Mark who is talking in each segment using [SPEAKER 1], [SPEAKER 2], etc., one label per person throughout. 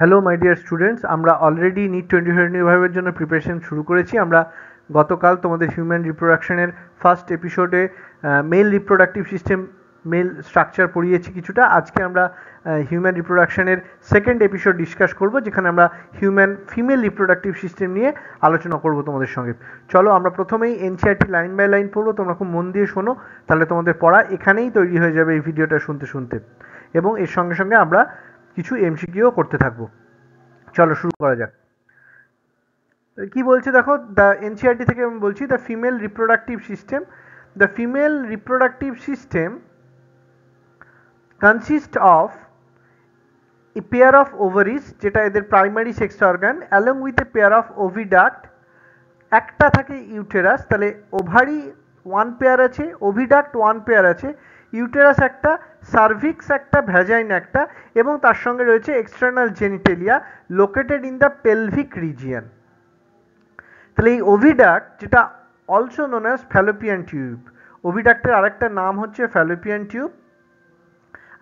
[SPEAKER 1] Hello my dear students, আমরা already NEET 2025-এর জন্য প্রিপারেশন শুরু করেছি। আমরা গতকাল তোমাদের হিউম্যান রিপ্রোডাকশনের ফার্স্ট এপিসোডে male reproductive system, male structure পড়িয়েছি কিছুটা। আজকে আমরা হিউম্যান রিপ্রোডাকশনের সেকেন্ড এপিসোড ডিসকাস করব, যেখানে আমরা হিউম্যান ফিমেল রিপ্রোডাক্টিভ সিস্টেম নিয়ে আলোচনা করব তোমাদের সঙ্গে। চলো আমরা প্রথমেই এনসিইআরটি লাইন বাই লাইন পড়বো, তোমরা খুব মন দিয়ে শোনো, তাহলে তোমাদের পড়া এখানেই তৈরি হয়ে যাবে এই ভিডিওটা শুনতে শুনতে, এবং এর সঙ্গে সঙ্গে আমরা কিছু এমসিকিউ করতে থাকবো। চলো শুরু করা যাক। কি বলছে দেখো, দ্য এনসিইআরটি থেকে আমি বলছি, the female reproductive system, the female reproductive system consist of a pair of ovaries, যেটা এদের primary sex organ, along with a pair of oviduct, একটা থাকে ইউটেরাস, তাহলে ওভারি ওয়ান পেয়ার আছে, ওভিডাক্ট ওয়ান পেয়ার আছে, ইউটেরাস একটা, cervix একটা, vagina একটা, এবং তার সঙ্গে রয়েছে external genitalia located in the pelvic region. তাহলে এই ওভিডাক্ট, যেটা also known as Fallopian tube, ওভিডাক্টের আরেকটা নাম হচ্ছে ফ্যালোপিয়ান টিউব।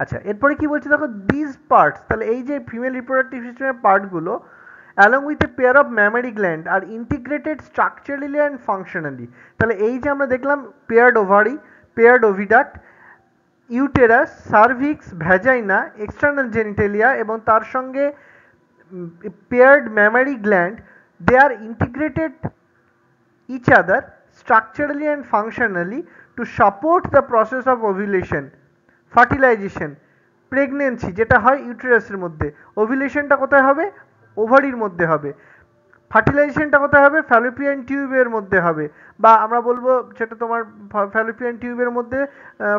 [SPEAKER 1] আচ্ছা, এরপরে কি বলছে দেখো, দিস পার্টস, তাহলে এই যে ফিমেল রিপ্রোডাক্টিভ সিস্টেমের পার্টগুলো along with a pair of mammary gland are integrated structurally and functionally। তাহলে এই যে আমরা দেখলাম paired ovary, paired oviduct, uterus, cervix, vagina, external genitalia এবং তার সঙ্গে paired mammary gland, they are integrated each other structurally and functionally to support the process of ovulation, fertilization, pregnancy, যেটা হয় ইউটেরাসের মধ্যে, ওভিলেশনটা কোথায় হবে, ওভারির মধ্যে হবে, ফার্টিলাইজেশনটা কোথায় হবে, ফ্যালোপিয়ান টিউবের মধ্যে হবে, বা আমরা বলবো সেটা তোমার ফ্যালোপিয়ান টিউবের মধ্যে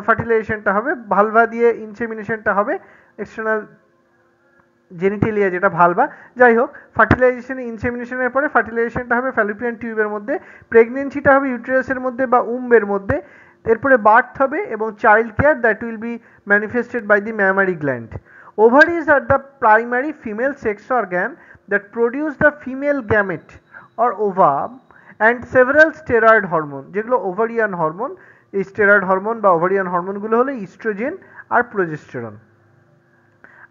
[SPEAKER 1] ফার্টিলাইজেশনটা হবে, ভালভা দিয়ে ইনসেমিনেশনটা হবে, এক্সটার্নাল জেনিটেলিয়া যেটা ভালভা, যাই হোক, ফার্টিলাইজেশন ইনসেমিনেশনের পরে ফার্টিলাইজেশনটা হবে ফ্যালোপিয়ান টিউবের মধ্যে, প্রেগনেন্সিটা হবে ইউটেরাসের মধ্যে বা উম্বের মধ্যে, এরপরে বার্থ হবে এবং child care that will be manifested by the mammary gland. Ovaries are the primary female sex organ that produce the female gamete or ovum and several steroid hormone, যেগুলো ওভারিয়ান হরমোন। এই steroid hormone বা ovarian হরমোনগুলো হলো oestrogen আর progesterone.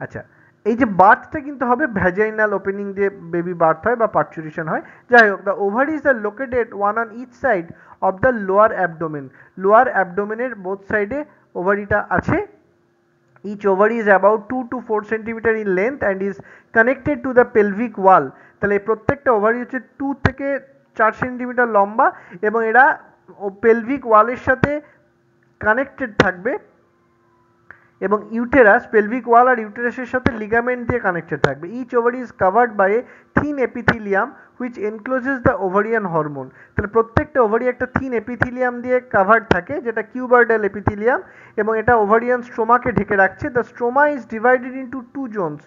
[SPEAKER 1] আচ্ছা, এই যে বার্থটা কিন্তু হবে ভ্যাজাইনাল ওপেনিং দিয়ে বেবি বার্থ হয় বা পার্চুরেশন হয়। যাই হোক, the ovaries are located one on each side of the lower abdomen, lower অ্যাবডোমেনের বোথ সাইডে ওভারিটা আছে। Each ovary is about 2 to 4 cm in length and is connected to the pelvic wall। তাহলে প্রত্যেকটা ওভারি হচ্ছে 2 থেকে 4 সেন্টিমিটার লম্বা এবং এরা পেলভিক ওয়ালের সাথে কানেক্টেড থাকবে, এবং ইউটেরাস, পেলভিক ওয়াল আর ইউটেরাসের সাথে লিগামেন্ট দিয়ে কানেক্টেড থাকবে। Each ovary is covered by a thin epithelium which encloses the ovarian hormone. তাহলে প্রত্যেকটা ওভারি একটা থিন এপিথিলিয়াম দিয়ে কাভার্ড থাকে, যেটা কিউবার্ডাল এপিথিলিয়াম, এবং এটা ওভারিয়ান স্ট্রোমাকে ঢেকে রাখছে। The stroma is divided into two zones,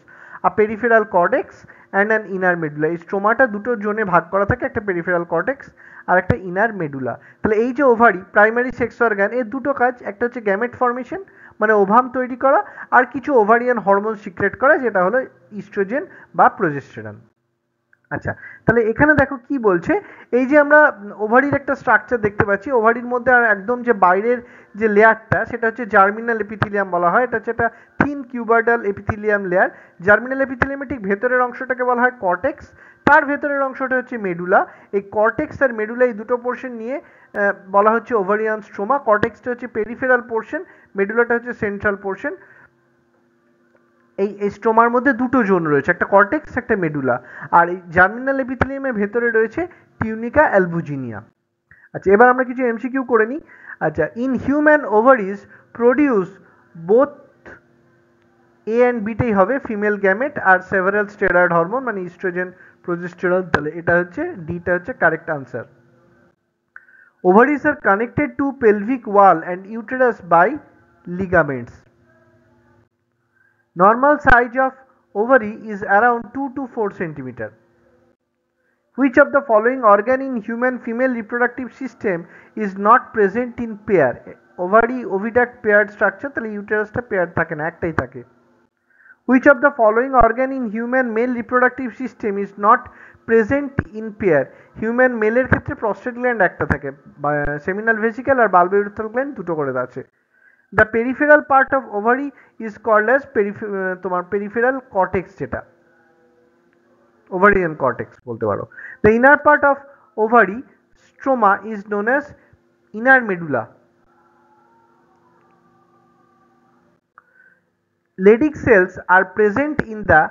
[SPEAKER 1] a peripheral cortex and an inner medulla. এই স্ট্রোমাটা দুটো জোনে ভাগ করা থাকে, একটা পেরিফেরাল কর্টেক্স আর একটা ইনার মেডুলা। তাহলে এই যে ওভারি, প্রাইমারি সেক্স অর্গান, এর দুটো কাজ, একটা হচ্ছে গ্যামেট ফর্মেশন মানে ওভাম তৈরি করা, আর কিছু ওভারিয়ান হরমোন সিক্রেট করা, যেটা হলো ইস্ট্রোজেন বা প্রোজেস্টেরন। আচ্ছা, তাহলে এখানে দেখো কি বলছে, এই যে আমরা ওভারির একটা স্ট্রাকচার দেখতে পাচ্ছি, ওভারির মধ্যে আর একদম যে বাইরের যে লেয়ারটা সেটা হচ্ছে জার্মিনাল এপিথিলিয়াম বলা হয়। এটা হচ্ছে একটা থিন কিউবার্ডাল এপিথিলিয়াম লেয়ার। জার্মিনাল এপিথিলিয়ামের ঠিক ভেতরের অংশটাকে বলা হয় কর্টেক্স, তার ভেতরের অংশটা হচ্ছে মেডুলা। এই কর্টেক্স আর মেডুলা এই দুটো পোর্শন নিয়ে বলা হচ্ছে ওভারিয়ান স্ট্রোমা। কর্টেক্সটা হচ্ছে পেরিফেরাল পোর্শন, মেডুলাটা হচ্ছে সেন্ট্রাল পোর্শন। এই স্ট্রোমার মধ্যে দুটো জোন রয়েছে, একটা কর্টেক্স একটা মেডুলা, আর এই জার্মিনাল এপিথেলিয়ামের ভেতরে রয়েছে টিউনিকা অ্যালবুজিনিয়া। আচ্ছা, এবার আমরা কিছু এমসিকিউ করে নিই। আচ্ছা, in human ovaries produce both A and বিটাই হবে ফিমেল গ্যামেট আর সেভারাল স্টেরয়েড হরমোন মানে ইস্ট্রোজেন, প্রোজেস্টেরন। তাহলে এটা হচ্ছে ডিটা হচ্ছে correct answer. Ovaries are connected to pelvic wall and uterus by ligaments. Normal size of ovary is around 2 to 4 cm. Which of the following organ in human female reproductive system is not present in pair? Ovary, oviduct paired structure, তাহলে ইউটেরাসটা pair থাকে না, একটাই থাকে। Which of the following organ in human male reproductive system is not present in pair? Human male এর ক্ষেত্রে prostate gland একটা থাকে, seminal vesicle আর বালবোইরেথ্রাল gland দুটো করে আছে। The peripheral part of ovary is called as তোমার peripheral cortex যেটা। ovarian cortex বলতে পারো। The inner part of ovary stroma is known as inner medulla. Leydig cells are present in the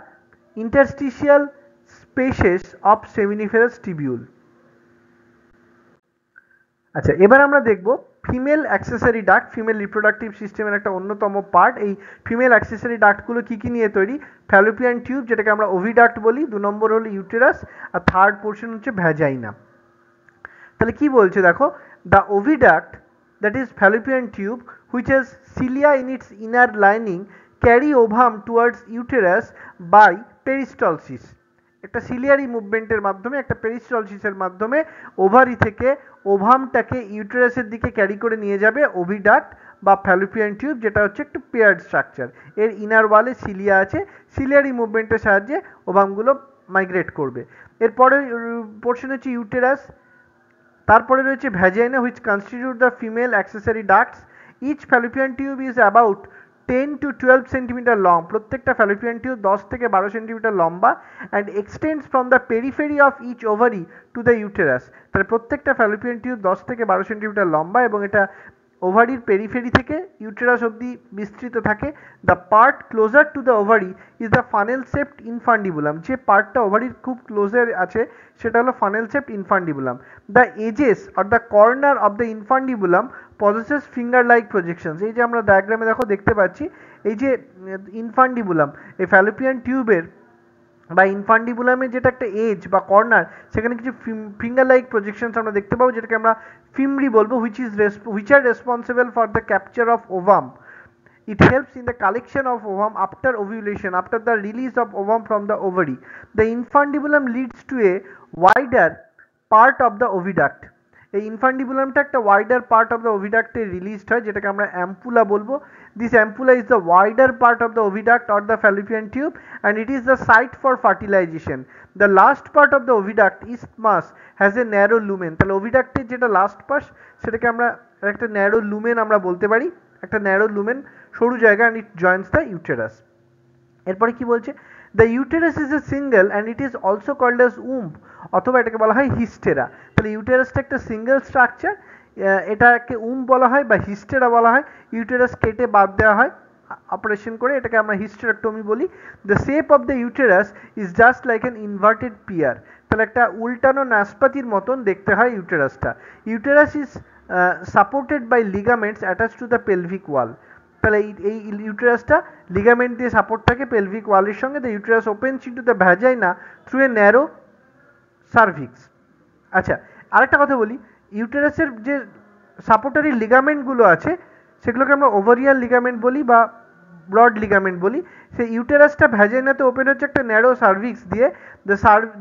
[SPEAKER 1] interstitial spaces of seminiferous tubule. আচ্ছা, এবার আমরা দেখব female accessory duct, female reproductive সিস্টেমের একটা অন্যতম পার্ট। এই ফিমেল অ্যাক্সেসরি ডাক্টগুলো কী কী নিয়ে তৈরি? ফ্যালোপিয়ান টিউব, যেটাকে আমরা ওভিডাক্ট বলি, 2 নম্বর হলো ইউটেরাস, আর থার্ড পোর্শন হচ্ছে ভ্যাজাইনা। তাহলে কি বলছে দেখো, the oviduct that is Fallopian tube which has cilia in its inner lining carry ovum towards uterus by peristalsis. একটা সিলিয়ারি মুভমেন্টের মাধ্যমে, একটা পেরিস্টলসিসের মাধ্যমে ওভারি থেকে ওভামটাকে ইউটেরাসের দিকে ক্যারি করে নিয়ে যাবে ওভিডাক্ট বা ফ্যালোপিয়ান টিউব, যেটা হচ্ছে একটু পেয়ার্ড স্ট্রাকচার। এর ইনার ওয়ালে সিলিয়া আছে, সিলিয়ারি মুভমেন্টের সাহায্যে ওভামগুলো মাইগ্রেট করবে। এরপরে পোর্শন হচ্ছে ইউটেরাস, তারপরে রয়েছে vagina which constitute the female accessory ducts. Each fallopian tube is about 10 to 12 centimetre long, প্রত্যেকটা ফ্যালোপিয়ান টিউব 10 থেকে 12 সেন্টিমিটার লম্বা, and extends from the periphery of each ovary to the uterus. তাহলে প্রত্যেকটা fallopian tube 10 থেকে 12 centimetre লম্বা এবং এটা ওভারির periphery থেকে ইউটেরাস অবধি বিস্তৃত থাকে। The part closer to the ovary is the funnel shaped infundibulum, যে পার্টটা ওভারির খুব ক্লোজের আছে সেটা হলো funnel shaped infundibulum. The edges or the corner of the infundibulum possesses finger like projections. এই যে আমরা ডায়াগ্রামে দেখো দেখতে পাচ্ছি, এই যে ইনফান্ডিবুলাম, এই ফ্যালোপিয়ান টিউবের বা ইনফান্ডিবুলামের যেটা একটা এজ বা কর্নার, সেখানে কিছু ফিঙ্গার লাইক প্রজেকশনস আমরা দেখতে পাবো, যেটাকে আমরা ফিমরি বলবো, which are responsible for the capture of ovum. It helps in the collection of ovum after ovulation, after the release of ovum from the ovary. The infundibulum leads to a wider part of the oviduct. এই ইনফান্ডিবুলামটা একটা wider part of the ওভিডাক্টে released হয়, যেটাকে আমরা ampulla বলবো। This ampulla is the wider part of the oviduct or the Fallopian tube and it is the site for fertilisation. The last part of the oviduct isthmus has a narrow lumen. তাহলে ওভিডাক্টের যেটা last part সেটাকে আমরা একটা narrow lumen আমরা বলতে পারি, একটা ন্যারো লুমেন, সরু জায়গা, and it joints the uterus. এরপরে কি বলছে, the uterus is a single and it is also called as womb, অথবা এটাকে বলা হয় হিস্টেরা। তাহলে ইউটেরাসটা একটা সিঙ্গেল স্ট্রাকচার, এটাকে বলা হয় বা হিস্টেরা বলা হয়। ইউটেরাস কেটে বাদ দেওয়া হয় অপারেশন করে, এটাকে আমরা হিস্টেরেক্টমি বলি। The shape of the uterus is just like an inverted pear. তাহলে একটা উল্টানো নাশপাতির মতন দেখতে হয় ইউটেরাসটা। Uterus is supported by ligaments attach to the pelvic wall. তাহলে এই ইউটেরাসটা লিগামেন্ট দিয়ে সাপোর্ট থাকে পেলভিক ওয়ালের সঙ্গে। The uterus opens into the vagina through a narrow cervix. আচ্ছা, আরেকটা কথা বলি, ইউটেরাসের যে সাপোর্টারি লিগামেন্টগুলো আছে সেগুলোকে আমরা ওভারিয়ান লিগামেন্ট বলি বা ব্রড লিগামেন্ট বলি। সেই ইউটেরাসটা ভ্যাজাইনাতে ওপেন হচ্ছে একটা ন্যারো সার্ভিক্স দিয়ে।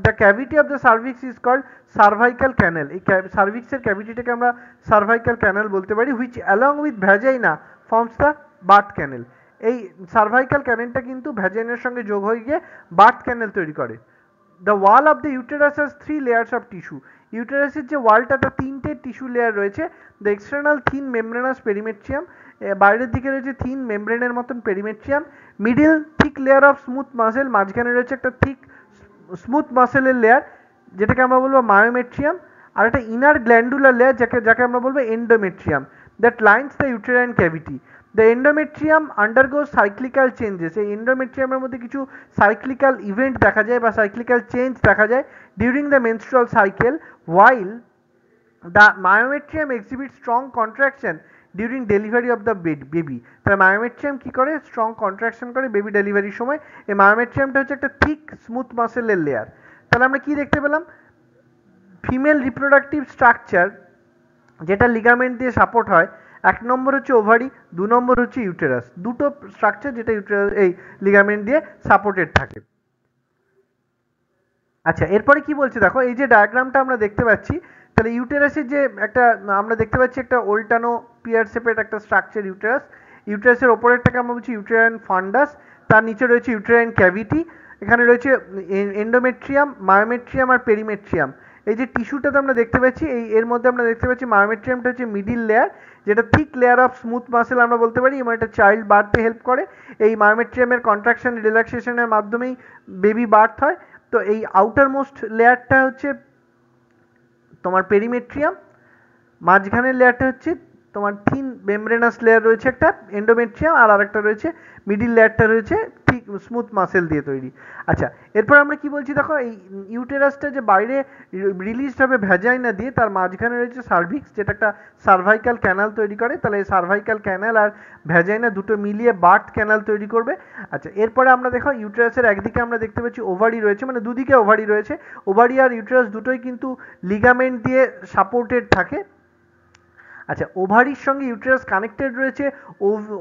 [SPEAKER 1] The cavity of the cervix is called cervical canal. এই সার্ভিক্সের ক্যাভিটিটাকে আমরা সার্ভাইকাল ক্যানেল বলতে পারি, which along with vagina forms the birth canal. এই সার্ভাইকাল ক্যানেলটা কিন্তু ভ্যাজাইনার সঙ্গে যোগ হয়ে গিয়ে বার্থ ক্যানেল তৈরি করে। The wall of the uterus has 3 layers of tissue. ইউটেরাসের যে ওয়ালটা, তার 3টে টিস্যু লেয়ার রয়েছে। The external thin membranous perimetrium, বাইরের দিকে রয়েছে থিন মেমব্রেনের মতন perimetrium. Middle thick layer of smooth muscle, মাঝখানে রয়েছে একটা থিক স্মুথ মাসেলের লেয়ার, যেটাকে আমরা বলবো মায়োমেট্রিয়াম। আর একটা ইনার গ্ল্যান্ডুলার লেয়ার, যাকে আমরা বলবো endometrium, that lines the uterine cavity. The endometrium undergoes cyclical changes. এই এন্ডোমেট্রিয়ামের মধ্যে কিছু সাইক্লিক্যাল ইভেন্ট দেখা যায় বা সাইক্লিক্যাল চেঞ্জ দেখা যায় during the menstrual cycle, while the myometrium exhibits strong contraction during delivery of the baby. তাহলে মায়োমেট্রিয়াম কি করে? স্ট্রং কন্ট্রাকশন করে বেবি ডেলিভারির সময়। এই মায়োমেট্রিয়ামটা হচ্ছে একটা থিক স্মুথ মাসেলের লেয়ার। তাহলে আমরা কি দেখতে পেলাম? ফিমেল রিপ্রোডাক্টিভ স্ট্রাকচার যেটা লিগামেন্ট দিয়ে সাপোর্ট হয়। 1 নম্বর হচ্ছে ওভারি, 2 নম্বর হচ্ছে ইউটেরাস। দুটো স্ট্রাকচার যেটা ইউটেরাস এই লিগামেন্ট দিয়ে সাপোর্টেড থাকে। আচ্ছা, এরপরে কি বলছে দেখো, এই যে ডায়াগ্রামটা আমরা দেখতে পাচ্ছি, তাহলে ইউটেরাসের যে একটা আমরা দেখতে পাচ্ছি একটা ওল্টানো পিয়ার শেপের একটা স্ট্রাকচার ইউটেরাস। ইউটেরাসের ওপরেরটাকে আমরা বলছি ইউটেরাইন ফান্ডাস, তার নিচে রয়েছে ইউটেরাইন ক্যাভিটি, এখানে রয়েছে এন্ডোমেট্রিয়াম, মায়োমেট্রিয়াম আর পেরিমেট্রিয়াম। এই যে টিস্যুটাতে আমরা দেখতে পাচ্ছি, এর মধ্যে আমরা দেখতে পাচ্ছি মায়োমেট্রিয়ামটা হচ্ছে মিডিল লেয়ার, যেটা thick layer of smooth muscle আমরা বলতে পারি, এবং এটা চাইল্ড বার্থে হেল্প করে। এই মায়োমেট্রিয়ামের কন্ট্রাকশন রিল্যাক্সেশনের মাধ্যমেই বেবি বার্থ হয়। তো এই আউটার মোস্ট লেয়ারটা হচ্ছে তোমার পেরিমেট্রিয়াম, মাঝখানের লেয়ারটা হচ্ছে তোমার থিন মেমব্রেনাস লেয়ার রয়েছে একটা এন্ডোমেট্রিয়াম, আর আরেকটা রয়েছে মিডিল লেয়ারটা রয়েছে ঠিক স্মুথ মাসেল দিয়ে তৈরি। আচ্ছা, এরপর আমরা কি বলছি দেখো, এই ইউটেরাসটা যে বাইরে রিলিজড হবে ভ্যাজাইনা দিয়ে, তার মাঝখানে রয়েছে সার্ভিক্স, যেটা একটা সার্ভাইকাল ক্যানাল তৈরি করে। তাহলে এই সার্ভাইকাল ক্যানাল আর ভ্যাজাইনা দুটো মিলিয়ে বার্ট ক্যানাল তৈরি করবে। আচ্ছা, এরপরে আমরা দেখো ইউটেরাসের একদিকে আমরা দেখতে পাচ্ছি ওভারি রয়েছে, মানে দুদিকে ওভারি রয়েছে। ওভারি আর ইউটেরাস দুটোই কিন্তু লিগামেন্ট দিয়ে সাপোর্টেড থাকে। আচ্ছা, ওভারির সঙ্গে ইউটেরাস কানেক্টেড রয়েছে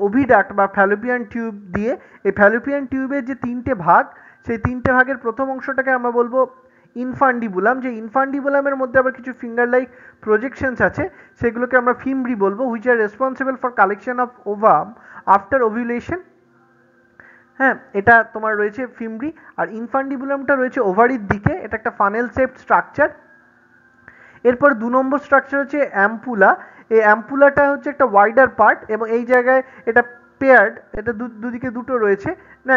[SPEAKER 1] ওভিডাক্ট বা ফ্যালোপিয়ান টিউব দিয়ে। এই ফ্যালোপিয়ান টিউবের যে তিনটে ভাগ, সেই তিনটে ভাগের প্রথম অংশটাকে আমরা বলবো ইনফান্ডিবুলাম। যে ইনফান্ডিবুলামের মধ্যে আবার কিছু ফিঙ্গার লাইক প্রজেকশনস আছে, সেগুলোকে আমরা ফিমব্রি বলবো, which are responsible for collection of ovum after ovulation. হ্যাঁ, এটা তোমার রয়েছে ফিমব্রি। আর ইনফান্ডিবুলামটা রয়েছে ওভারির দিকে, এটা একটা ফানেল শেপড স্ট্রাকচার। এরপর 2 নম্বর স্ট্রাকচার হচ্ছে অ্যাম্পুলা। এই অ্যাম্পুলাটা হচ্ছে একটা ওয়াইডার পার্ট, এবং এই জায়গায় এটা পেয়ার্ড, এটা দুদিকে দুটো রয়েছে, না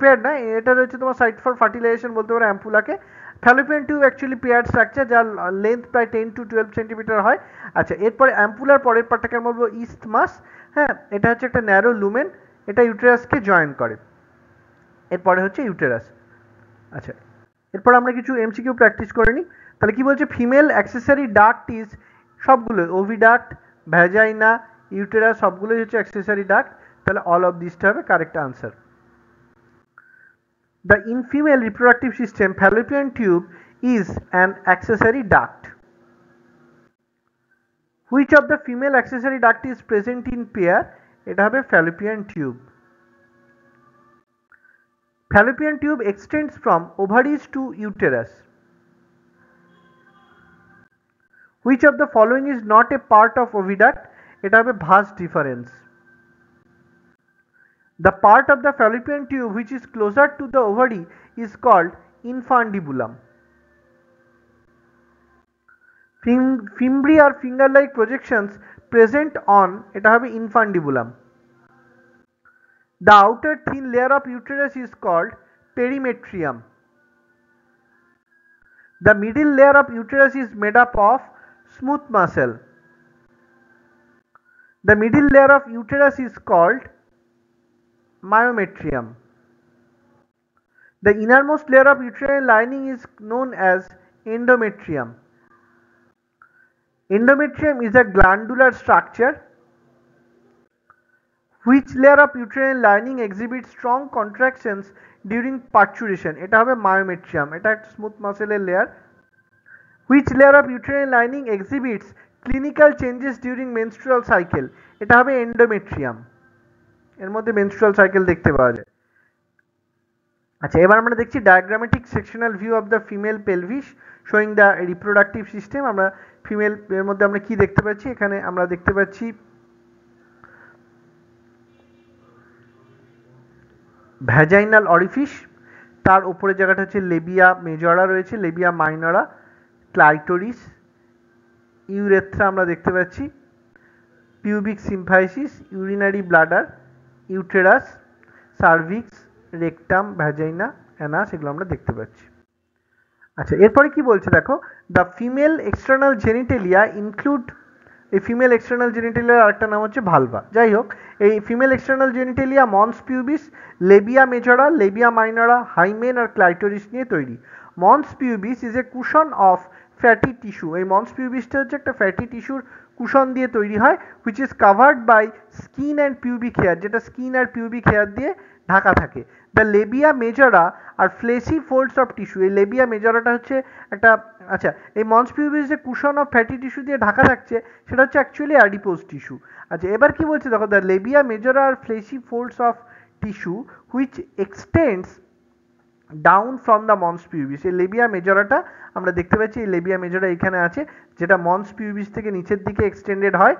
[SPEAKER 1] পেয়ার্ড না, এটা রয়েছে তোমার সাইট ফর ফার্টিলাইজেশন বলতে পারো অ্যাম্পুলাকে। Fallopian tube actually paired structure, যার লেন্থ প্রায় 10 to 12 সেন্টিমিটার হয়। আচ্ছা, এরপরে অ্যাম্পুলার পরের পার্টটাকে আমরা বলবো ইস্থমাস। হ্যাঁ, এটা হচ্ছে একটা ন্যারো লুমেন, এটা ইউটেরাসকে জয়েন করে। এরপরে হচ্ছে ইউটেরাস। আচ্ছা, এরপর আমরা কিছু এমসিকিউ প্র্যাকটিস করে নিই। তাহলে কি বলছে, ফিমেল অ্যাক্সেসরি ডাক্ট ইজ, সবগুলো ওভিডাক্ট, ভ্যাজাইনা, ইউটেরাস সবগুলোই হচ্ছে অ্যাক্সেসরি ডাক্ট। তাহলে অল অফ দিসটা হবে correct answer. The in female reproductive system fallopian tube is an accessory duct. Which of the female accessory duct is present in pair? এটা হবে fallopian tube. Fallopian tube extends from ovaries to uterus. Which of the following is not a part of oviduct? এটা হবে vas deferens. The part of the fallopian tube which is closer to the ovary is called infundibulum. Fimbri or finger-like projections present on, এটা হবে infundibulum. The outer thin layer of uterus is called perimetrium. The middle layer of uterus is made up of smooth muscle. The middle layer of uterus is called myometrium. The innermost layer of uterine lining is known as endometrium. Endometrium is a glandular structure. Which layer of uterine lining exhibits strong contractions during parturition? এটা হবে myometrium, এটা একটা smooth মাসেলের layer. Which layer of uterine lining exhibits clinical changes during menstrual cycle? এটা হবে endometrium, এর মধ্যে menstrual cycle দেখতে পাওয়া যায়। আচ্ছা, এবার আমরা দেখছি diagrammatic sectional view of the female pelvis showing the reproductive system. আমরা ফিমেল এর মধ্যে আমরা কি দেখতে পাচ্ছি, এখানে আমরা দেখতে পাচ্ছি ভ্যাজাইনাল অরিফিস, তার উপরে জায়গাটা হচ্ছে লেবিয়া মেজরা রয়েছে, লেবিয়া মাইনরা, ক্লাইটোরিস, ইউরেথ্রা আমরা দেখতে পাচ্ছি, pubic symphysis, urinary bladder, uterus, cervix, rectum, vagina, anus, এগুলো আমরা দেখতে পাচ্ছি। আচ্ছা, এরপরে কি বলছে দেখো, the female external genitalia include, এই ফিমেল এক্সটার্নাল জেনিটেলিয়ার আরেকটা নাম হচ্ছে ভালভা। যাই হোক, এই female external genitalia mons pubis, labia majora, labia minora, hymen আর ক্লাইটোরিস নিয়ে তৈরি। Mons pubis is a cushion of fatty tissue. এই মন্স পিউবিসটা হচ্ছে একটা ফ্যাটি টিস্যুর কুশন দিয়ে তৈরি হয়, which is covered by skin and pubic hair, যেটা স্কিন আর পিউবিক হেয়ার দিয়ে ঢাকা থাকে। The labia majora are fleshy folds of tissue. এই লেবিয়া মেজরাটা হচ্ছে একটা, আচ্ছা, এই মন্স পিউবিস যে কুশন অফ ফ্যাটি টিস্যু দিয়ে ঢাকা থাকছে, সেটা হচ্ছে অ্যাকচুয়ালি অ্যাডিপোজ টিস্যু। আচ্ছা, এবার কি বলছে দেখো, the labia majora are fleshy folds of tissue which extends down from the mons pubis. এই লেবিয়া মেজরাটা আমরা দেখতে পাচ্ছি, এই লেবিয়া মেজরা এখানে আছে, যেটা মন্স পিউবিস থেকে নিচের দিকে এক্সটেন্ডেড হয়,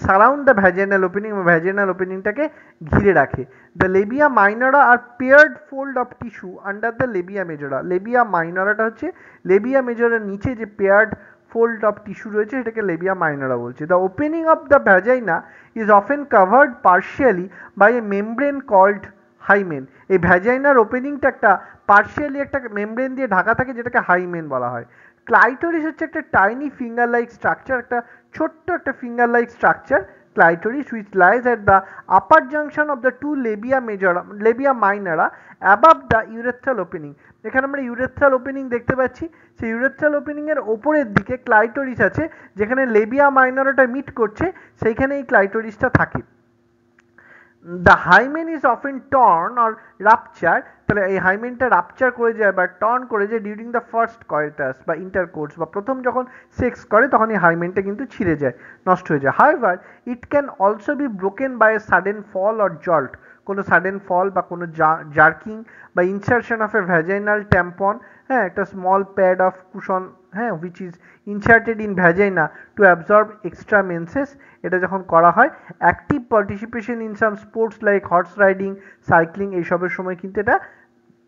[SPEAKER 1] surround the vaginal opening, vaginal ওপেনিংটাকে ঘিরে রাখে। The labia minora are paired fold of tissue under the labia majora. Labia মাইনরাটা হচ্ছে লেবিয়া মেজরার নিচে যে পেয়ার্ড ফোল্ড অফ টিস্যু রয়েছে, সেটাকে লেবিয়া মাইনরা বলছে। The opening of the vagina is often covered partially by a membrane called hymen. এই ভ্যাজাইনার ওপেনিংটা একটা পার্শিয়ালি একটা মেমব্রেন দিয়ে ঢাকা থাকে, যেটাকে হাইমেন বলা হয়। ক্লাইটোরিস হচ্ছে একটা টাইনি ফিঙ্গার লাইক স্ট্রাকচার, একটা ছোট্ট একটা finger like structure clitoris, which lies at the upper junction of the two labia minora above the urethral opening। এখানে আমরা ইউরেথ্রাল ওপেনিং দেখতে পাচ্ছি। সেই ইউরেথ্রাল ওপেনিং এর ওপরের দিকে ক্লাইটোরিস আছে, যেখানে লেবিয়া মাইনরটা মিট করছে, সেইখানে এই ক্লাইটোরিসটা থাকে। The hymen is often torn or rupture, তাহলে এই হাইমেনটা রাপচার করে যায় বা টর্ন করে যায় ডিউরিং দ্য ফার্স্ট কয়েটাস বা ইন্টারকোর্স, বা প্রথম যখন সেক্স করে তখন এই হাইমেনটা কিন্তু ছিঁড়ে যায়, নষ্ট হয়ে যায়। However it can also be broken by a sudden fall or jolt, কোনো সাডেন ফল বা কোনো জার্কিং বা insertion of a vaginal tampon, হ্যাঁ, একটা স্মল প্যাড অফ কুশন, হ্যাঁ, which is inserted in vagina to absorb extra menses. এটা যখন করা হয়, active participation in some sports like horse riding, cycling, এইসবের সময় কিন্তু এটা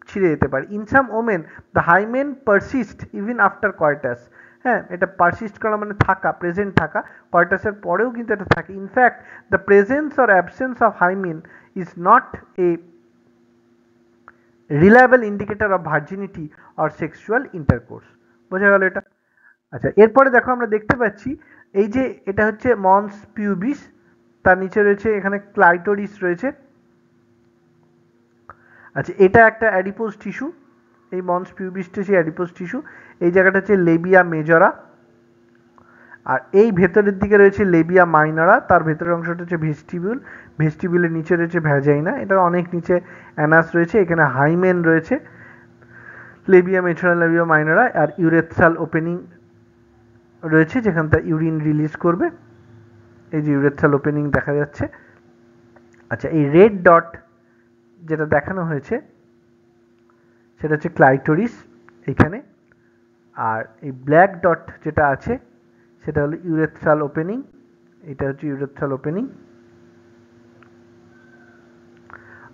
[SPEAKER 1] ছিঁড়ে যেতে পারে। In some women the hymen persist even after কয়টাস, হ্যাঁ, এটা পারসিস্ট করা মানে থাকা, প্রেজেন্ট থাকা, কয়টাসের পরেও কিন্তু এটা থাকে। In fact the presence or absence of hymen is not a reliable indicator of virginity or sexual intercourse. বোঝা গেল এটা? আচ্ছা, এরপরে দেখো আমরা দেখতে পাচ্ছি এই যে এটা হচ্ছে মন্স পিউবিস, তার নিচে রয়েছে এখানে ক্লাইটোরিস রয়েছে। আচ্ছা, এটা একটা অ্যাডিপোজ টিস্যু, এই মন্স পিউবিসটা সেই অ্যাডিপোজ টিস্যু। এই জায়গাটা হচ্ছে লেবিয়া মেজরা, আর এই ভেতরের দিকে রয়েছে লেবিয়া মাইনরা, তার ভেতরের অংশটা হচ্ছে ভেস্টিবিউল, ভেস্টিবিউলের নিচে রয়েছে ভ্যাজাইনা, এটা অনেক নিচে অ্যানাস রয়েছে, এখানে হাইমেন রয়েছে, লেবিয়া মেজরা, লেবিয়া মাইনরা, আর ইউরেথ্রাল ওপেনিং রয়েছে যেখান থেকে ইউরিন রিলিজ করবে। এই যে ইউরেথ্রাল ওপেনিং দেখা যাচ্ছে। আচ্ছা, এই রেড ডট যেটা দেখানো হয়েছে সেটা হচ্ছে ক্লাইটোরিস এখানে, আর এই ব্ল্যাক ডট যেটা আছে সেটা হলো ইউরেথ্রাল ওপেনিং, এটা হচ্ছে ইউরেথ্রাল ওপেনিং,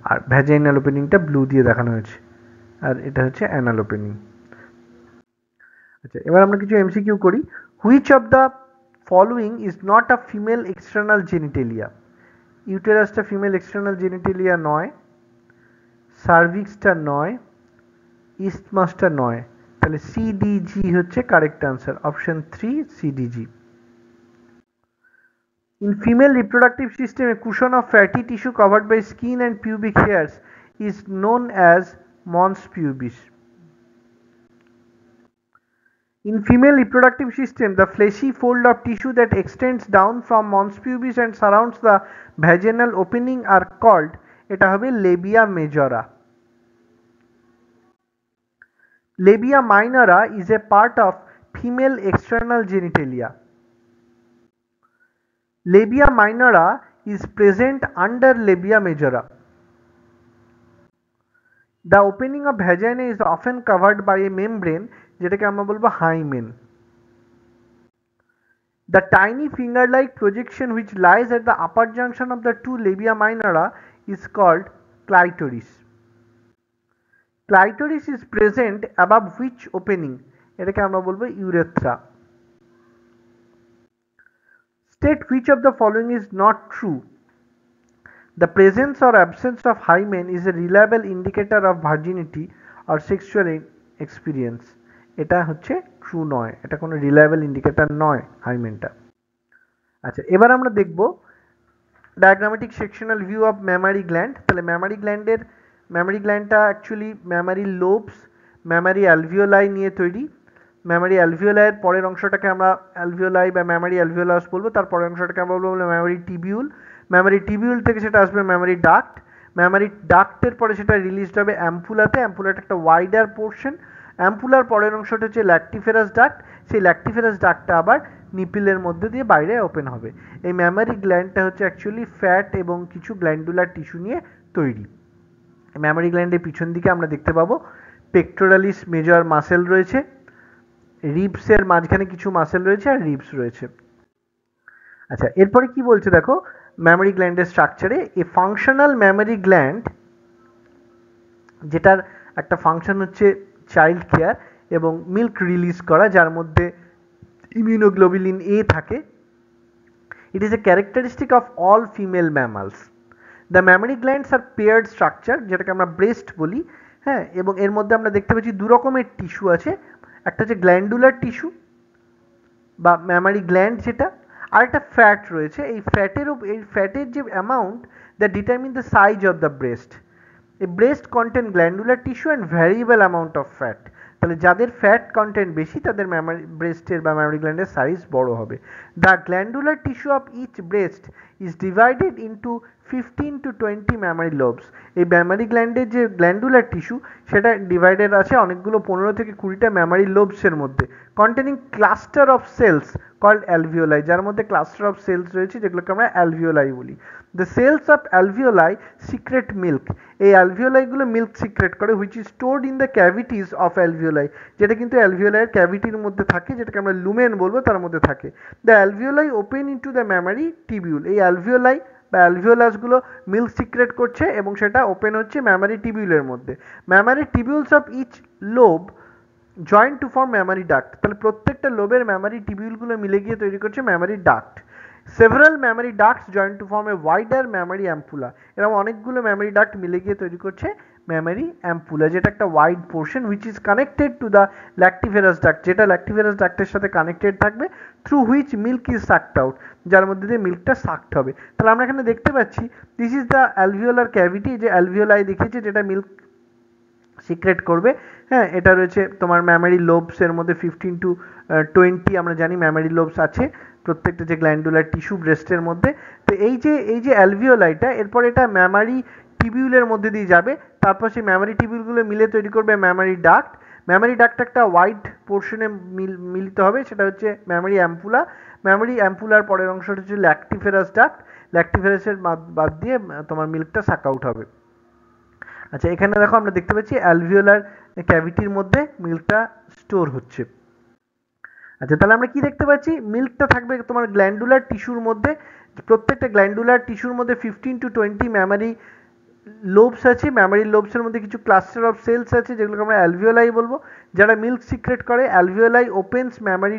[SPEAKER 1] আর ভ্যাজাইনাল ওপেনিংটা ব্লু দিয়ে দেখানো হয়েছে, আর এটা হচ্ছে অ্যানাল ওপেনিং। আচ্ছা, এবার আমরা কিছু এমসিকিউ করি। Which of the following is not a female external genitalia? ইউটেরাসটা ফিমেল এক্সটার্নাল জেনিটেলিয়া নয়, সার্ভিক্সটা নয়, ইস্টমাসটা নয়, তাহলে সিডিজি হচ্ছে কারেক্ট আনসার, অপশন 3 সিডিজি। In female reproductive system, a cushion of fatty tissue covered by skin and pubic hairs is known as mons pubis. In female reproductive system, the fleshy fold of tissue that extends down from mons pubis and surrounds the vaginal opening are called, এটা হবে labia majora. Labia minora is a part of female external genitalia. Labia minora is present under labia majora. The opening of vagina is often covered by a membrane, যেটাকে আমরা বলবো hymen. The tiny finger-like projection which lies at the upper junction of the two labia minora is called clitoris. Clitoris is present above which opening? এটাকে আমরা বলবো urethra. State which of the following is not true. The presence or absence of hymen is a reliable indicator of virginity or sexual experience. এটা হচ্ছে true নয়, এটা কোনো reliable indicator নয় হাইমেনটা। আচ্ছা, এবার আমরা দেখব diagrammatic sectional view of mammary gland. তাহলে ম্যামারি গ্ল্যান্ডটা actually mammary lobes, mammary alveoli নিয়ে তৈরি। ম্যামারি অ্যালভিওলাইয়ের পরের অংশটাকে আমরা অ্যালভিওলাই বা ম্যামারি অ্যালভিওলাস বলবো, তার পরের অংশটাকে আমরা বলবো ম্যামারি টিবিউল। ম্যামারি টিবিউল থেকে সেটা আসবে ম্যামারি ডাক্ট, ম্যামারি ডাক্টের পরে সেটা রিলিজড হবে অ্যাম্পুলাতে, অ্যাম্পুলাটা একটা ওয়াইডার পোর্শন। অ্যাম্পুলার পরের অংশটা হচ্ছে ল্যাক্টিফেরাস ডাক্ট, সেই ল্যাক্টিফেরাস ডাক্টটা আবার নিপিলের মধ্যে দিয়ে বাইরে ওপেন হবে। এই ম্যামারি গ্ল্যান্ডটা হচ্ছে অ্যাকচুয়ালি ফ্যাট এবং কিছু গ্ল্যান্ডুলার টিস্যু নিয়ে তৈরি। ম্যামারি গ্ল্যান্ডের পিছন দিকে আমরা দেখতে পাবো পেক্টোরালিস মেজর মাসেল রয়েছে, রিবসের মাঝখানে কিছু মাসেল রয়েছে, আর রিবস রয়েছে। আচ্ছা, এরপরে কি বলছে দেখো ম্যামারি গ্ল্যান্ডের স্ট্রাকচারে, এ ফাংশনাল ম্যামারি গ্ল্যান্ড, যেটার একটা ফাংশন হচ্ছে চাইল্ড কেয়ার এবং মিল্ক রিলিজ করা, যার মধ্যে ইমিউনোগ্লোবুলিন এ থাকে। It is a characteristic of all female mammals. The mammary glands are paired structure, যেটাকে আমরা ব্রেস্ট বলি, হ্যাঁ, এবং এর মধ্যে আমরা দেখতে পাচ্ছি দু রকমের টিস্যু আছে, একটা হচ্ছে গ্ল্যান্ডুলার টিস্যু বা ম্যামারি গ্ল্যান্ড যেটা, আর একটা ফ্যাট রয়েছে। এই ফ্যাটের যে amount that determine the size of the breast. এই breast contain glandular tissue and variable amount of fat. তাহলে যাদের ফ্যাট কন্টেন্ট বেশি তাদের ব্রেস্টের বা ম্যামারি গ্ল্যান্ডের সাইজ বড় হবে। The glandular tissue of each breast is divided into 15 to 20 mammary lobes. এই mammary গ্ল্যান্ডের যে গ্ল্যান্ডুলার টিস্যু সেটা ডিভাইডেড আছে অনেকগুলো 15 থেকে 20টা ম্যামারি লোবসের মধ্যে, containing cluster of cells called alveoli, যার মধ্যে ক্লাস্টার অফ সেলস রয়েছে যেগুলোকে আমরা অ্যালভিওলাই বলি। The cells of alveoli secrete milk. এই অ্যালভিওলাইগুলো মিল্ক সিক্রেট করে, which is stored in the cavities of alveoli, যেটা কিন্তু অ্যালভিওলাইয়ের ক্যাভিটির মধ্যে থাকে, যেটাকে আমরা লুমেন বলবো, তার মধ্যে থাকে। The alveoli open into the mammary tubule. এই অ্যালভিওলাই বা অ্যালভিওলাসগুলো মিল্ক সিক্রেট করছে এবং সেটা ওপেন হচ্ছে ম্যামারি টিবিউলের মধ্যে। Mammary tubules of each lobe joint to form mammary duct. তাহলে প্রত্যেকটা লোবের ম্যামারি টিবিউলগুলো মিলে গিয়ে তৈরি করছে mammary duct. Several mammary ducts joint to form a wider mammary ampulla. এরকম অনেকগুলো ম্যামারি ডাক্ট মিলে গিয়ে তৈরি করছে ম্যামারি অ্যাম্পুলা, যেটা একটা wide portion which is connected to the lactiferous duct, যেটা ল্যাক্টিভেরাস ডাক্টের সাথে কানেক্টেড থাকবে, through which milk is sucked out, যার মধ্যে দিয়ে মিল্কটা সাকড হবে। তাহলে আমরা এখানে দেখতে পাচ্ছি this is the alveolar cavity, যে অ্যালভিওলাই দেখিয়েছে যেটা মিল্ক সিক্রেট করবে। হ্যাঁ, এটা রয়েছে তোমার ম্যামারি লোবসের মধ্যে 15 to 20 আমরা জানি ম্যামারি লোবস আছে প্রত্যেকটা যে গ্ল্যান্ডুলার টিস্যু ব্রেস্টের মধ্যে। তো এই যে অ্যালভিওলাইটা, এরপর এটা ম্যামারি টিবিউলের মধ্যে দিয়ে যাবে, তারপর সেই ম্যামারি টিবিউলগুলো মিলে তৈরি করবে ম্যামারি ডাক্ট। ম্যামারি ডাক্ট একটা ওয়াইড পোর্শনে মিলিত হবে, সেটা হচ্ছে ম্যামারি অ্যাম্পুলা। ম্যামারি অ্যাম্পুলার পরের অংশটা হচ্ছে ল্যাক্টিফেরাস ডাক্ট। ল্যাক্টিফেরাসের বাদ দিয়ে তোমার মিল্কটা সাক আউট হবে। আচ্ছা, এখানে দেখো আমরা দেখতে পাচ্ছি অ্যালভিওলার ক্যাভিটির মধ্যে মিল্কটা স্টোর হচ্ছে। আচ্ছা, তাহলে আমরা কি দেখতে পাচ্ছি, মিল্কটা থাকবে তোমার গ্ল্যান্ডুলার টিস্যুর মধ্যে। প্রত্যেকটা গ্ল্যান্ডুলার টিস্যুর মধ্যে 15 to 20 ম্যামারি লোবস আছে। ম্যামারি লোবসের মধ্যে কিছু ক্লাস্টার অফ সেলস আছে যেগুলোকে আমরা অ্যালভিওলাই বলবো, যারা মিল্ক সিক্রেট করে। Alveoli opens mammary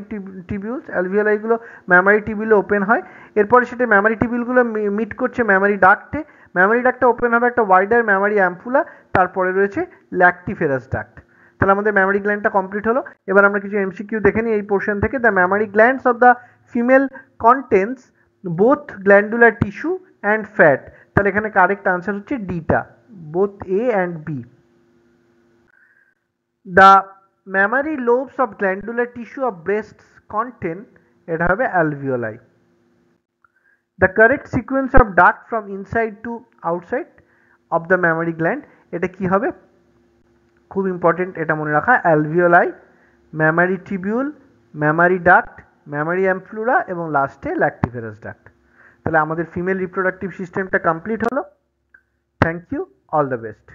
[SPEAKER 1] tubules. অ্যালভিওলাইগুলো ম্যামারি টিবিউলে ওপেন হয়, এরপরে সেটা ম্যামারি টিবিউলগুলো মিট করছে ম্যামারি ডাক্টে। ম্যামারি ডাক্টটা ওপেন হবে একটা ওয়াইডার ম্যামারি অ্যাম্পুলা, তারপরে রয়েছে ল্যাক্টিফেরাস ডাক্ট। তাহলে আমাদের ম্যামারি গ্ল্যান্ডটা কমপ্লিট হলো। এবার আমরা কিছু এমসিকিউ দেখে নিই এই পোর্শন থেকে। The mammary glands of the female contains both glandular tissue and fat. তাহলে এখানে কারেক্ট আনসার হচ্ছে ডিটা, both A and B. The mammary lobes of glandular tissue of breasts contain, এটা হবে alveoli. The correct sequence of duct from inside to outside of the mammary gland, এটা কি হবে, খুব ইম্পর্টেন্ট এটা মনে রাখা, alveoli, mammary tubule, mammary duct, mammary ampulla এবং লাস্টে ল্যাক্টিফেরাস ডাক্ট। তাহলে আমাদের ফিমেল রিপ্রোডাক্টিভ সিস্টেমটা কমপ্লিট হলো। Thank you, all the best.